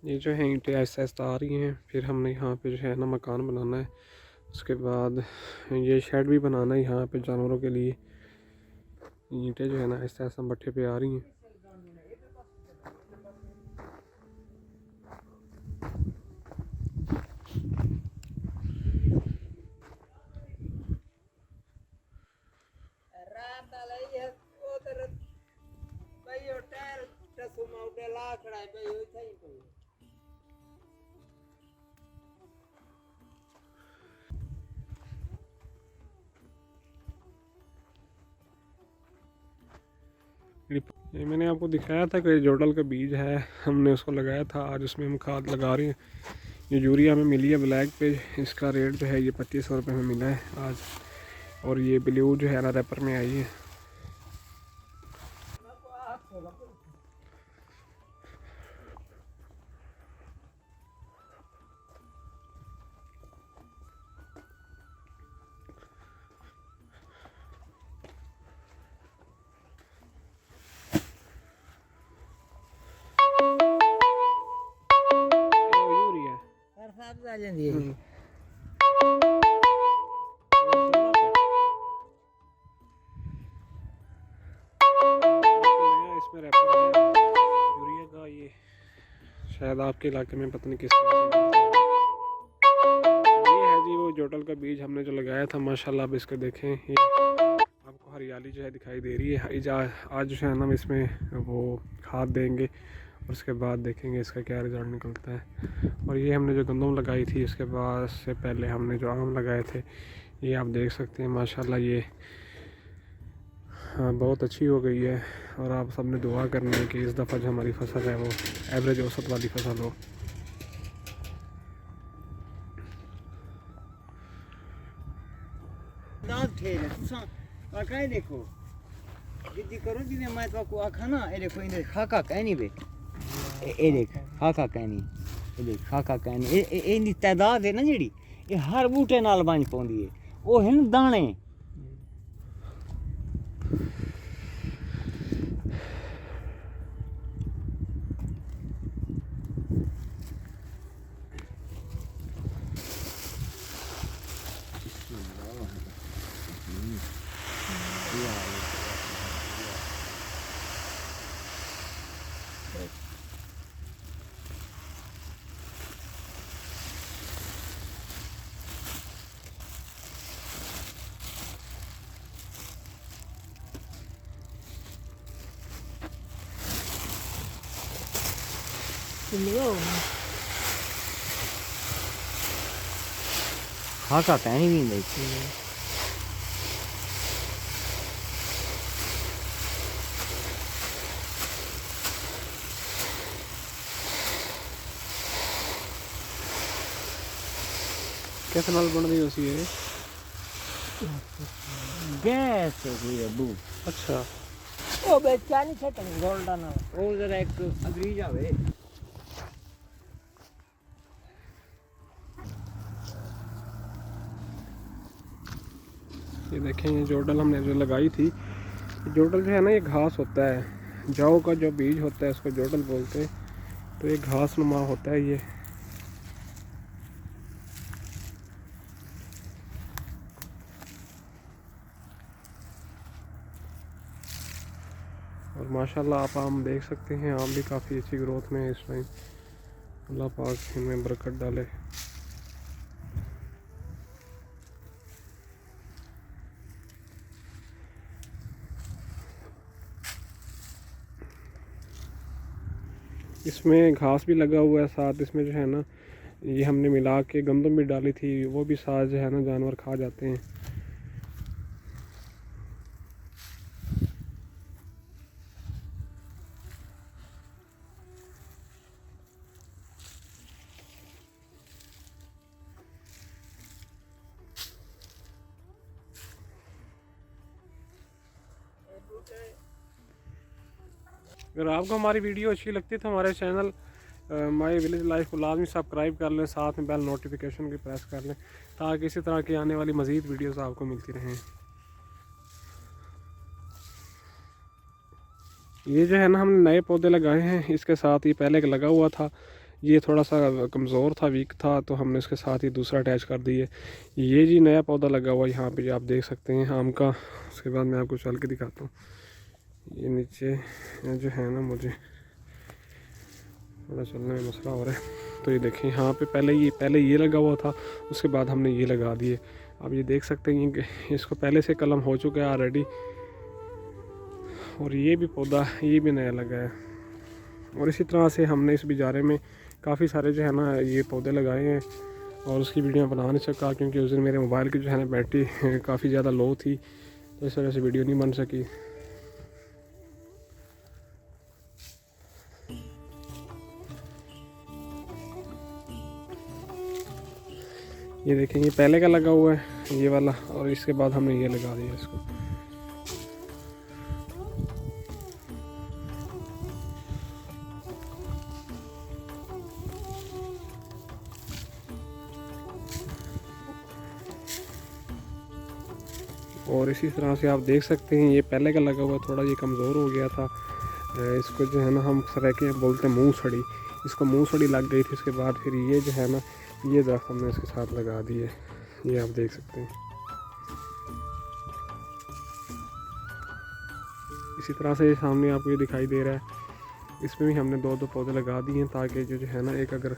ये जो है ईंटें ऐसे ऐसे आ रही हैं। फिर हमने यहाँ पे जो है ना मकान बनाना है। उसके बाद ये शेड भी बनाना है यहाँ पे जानवरों के लिए। ईंटें जो है ना ऐसे ऐसे भट्ठे पे आ रही हैं। ये मैंने आपको दिखाया था कि जोडल का बीज है, हमने उसको लगाया था। आज उसमें हम खाद लगा रहे हैं। ये यूरिया हमें मिली है ब्लैक पे। इसका रेट जो है ये 2500 रुपये में मिला है आज। और ये ब्लू जो है ना रैपर में आई है। इसमें रैपर है यूरिया का। ये शायद आपके इलाके में पता नहीं किस तरह से मिलता है। ये है जी वो जोटल का बीज हमने जो लगाया था। माशाल्लाह अब इसको देखें, ये आपको हरियाली जो है दिखाई दे रही है। आज जो है ना हम इसमें वो खाद देंगे और उसके बाद देखेंगे इसका क्या रिज़ल्ट निकलता है। और ये हमने जो गंदम लगाई थी उसके बाद से पहले हमने जो आम लगाए थे, ये आप देख सकते हैं माशाल्लाह ये बहुत अच्छी हो गई है। और आप सब ने दुआ करनी है कि इस दफ़ा जो हमारी फसल है वो एवरेज औसत वाली फसल हो। देखो जिद्दी करो जिन्हें मैं तो आपको आखा ना, ये देखो इन्हें खाका कहनी बे, ये देख खाका कहनी, ये देख खाका कहनी, ये तादाद है ना जी, ये हर बूटे नाल बन पाउंदी है। वो है ना दाने। खाका कहनी भी नहीं। कैसे नाल बन रही होती है? गैस हुई है बू। अच्छा ओ बेचा नहीं छट गोल्डन ओ जरा एक अगरी जावे। ये देखें, ये जोडल हमने जो लगाई थी, जोडल जो है ना ये घास होता है। जौ का जो बीज होता है उसको जोडल बोलते हैं। तो ये घास नुमा होता है ये। और माशाल्लाह आप आम देख सकते हैं, आम भी काफ़ी अच्छी ग्रोथ में है इस टाइम। अल्लाह पाक इनमें बरकत डाले। इसमें घास भी लगा हुआ है साथ। इसमें जो है ना ये हमने मिला के गंदम भी डाली थी, वो भी साथ जो है ना जानवर खा जाते हैं। अगर आपको हमारी वीडियो अच्छी लगती है तो हमारे चैनल माय विलेज लाइफ को लाजमी सब्सक्राइब कर लें, साथ में बेल नोटिफिकेशन की प्रेस कर लें ताकि इसी तरह की आने वाली मज़ीद वीडियोस आपको मिलती रहें। ये जो है ना हमने नए पौधे लगाए हैं, इसके साथ ही पहले लगा हुआ था। ये थोड़ा सा कमज़ोर था, वीक था, तो हमने इसके साथ ही दूसरा अटैच कर दिए। ये जी नया पौधा लगा हुआ है यहाँ पे, आप देख सकते हैं आम का। उसके बाद मैं आपको चल के दिखाता हूँ। ये नीचे जो है ना, मुझे थोड़ा चलने में मसला हो रहा है। तो ये देखें यहाँ पे पहले ये लगा हुआ था, उसके बाद हमने ये लगा दिए। आप ये देख सकते हैं कि इसको पहले से कलम हो चुका है ऑलरेडी। और ये भी पौधा ये भी नया लगा है। और इसी तरह से हमने इस बिजारे में काफ़ी सारे जो है ना ये पौधे लगाए हैं। और उसकी वीडियो बना नहीं सका क्योंकि उस दिन मेरे मोबाइल की जो है ना बैटरी काफ़ी ज़्यादा लो थी, तो इस वजह से वीडियो नहीं बन सकी। ये देखें, ये पहले का लगा हुआ है ये वाला, और इसके बाद हमने ये लगा दिया इसको। और इसी तरह से आप देख सकते हैं ये पहले का लगा हुआ, थोड़ा ये कमज़ोर हो गया था। इसको जो है ना हम सरेके बोलते हैं मुँह सड़ी, इसको मुँह सड़ी लग गई थी। इसके बाद फिर ये जो है ना ये दरख्त हमने इसके साथ लगा दिए, ये आप देख सकते हैं। इसी तरह से सामने आपको ये दिखाई दे रहा है, इसमें भी हमने दो पौधे लगा दिए हैं ताकि जो है ना एक अगर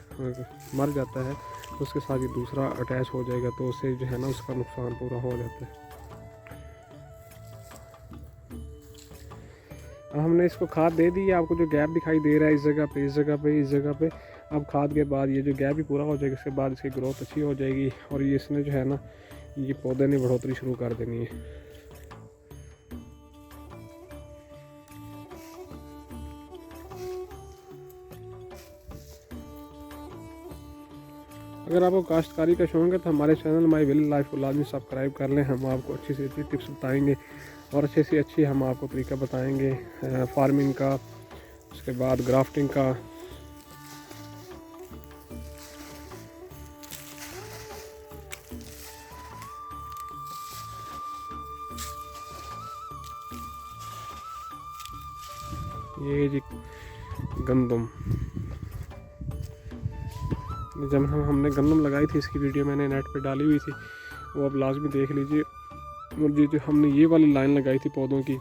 मर जाता है तो उसके साथ ये दूसरा अटैच हो जाएगा, तो उससे जो है ना उसका नुकसान पूरा हो जाता है। अब हमने इसको खाद दे दी है। आपको जो गैप दिखाई दे रहा है इस जगह पे, इस जगह पे, इस जगह पे, अब खाद के बाद ये जो गैप भी पूरा हो जाएगा, इसके बाद इसकी ग्रोथ अच्छी हो जाएगी और ये इसने जो है ना ये पौधे ने बढ़ोतरी शुरू कर देनी है। अगर आपको काश्तकारी का शौक है तो हमारे चैनल माई विलेज लाइफ को लाजमी सब्सक्राइब कर लें। हम आपको अच्छी से अच्छी टिप्स बताएंगे और अच्छे से अच्छी हम आपको तरीका बताएंगे फार्मिंग का, उसके बाद ग्राफ्टिंग का। ये जी गंदम, जब हमने गंदम लगाई थी इसकी वीडियो मैंने नेट पे डाली हुई थी, वो अब लाजमी देख लीजिए। और ये जो हमने ये वाली लाइन लगाई थी पौधों की,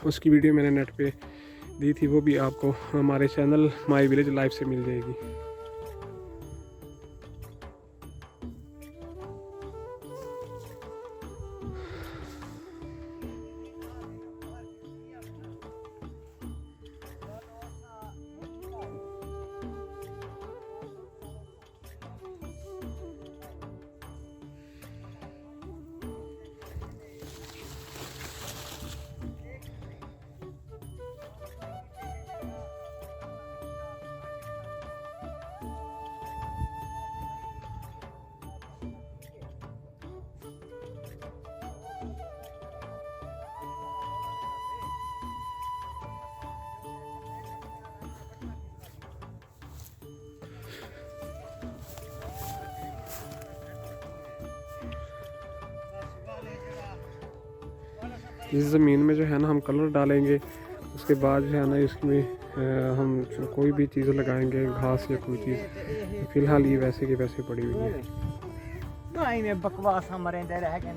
उसकी वीडियो मैंने नेट पे दी थी, वो भी आपको हमारे चैनल माई विलेज लाइफ से मिल जाएगी। इस ज़मीन में जो है ना हम कलर डालेंगे, उसके बाद जो है ना इसमें हम कोई भी चीज़ लगाएंगे, घास या कोई चीज़। फ़िलहाल ये वैसे की वैसे पड़ी हुई है। बकवास हमारे रह गए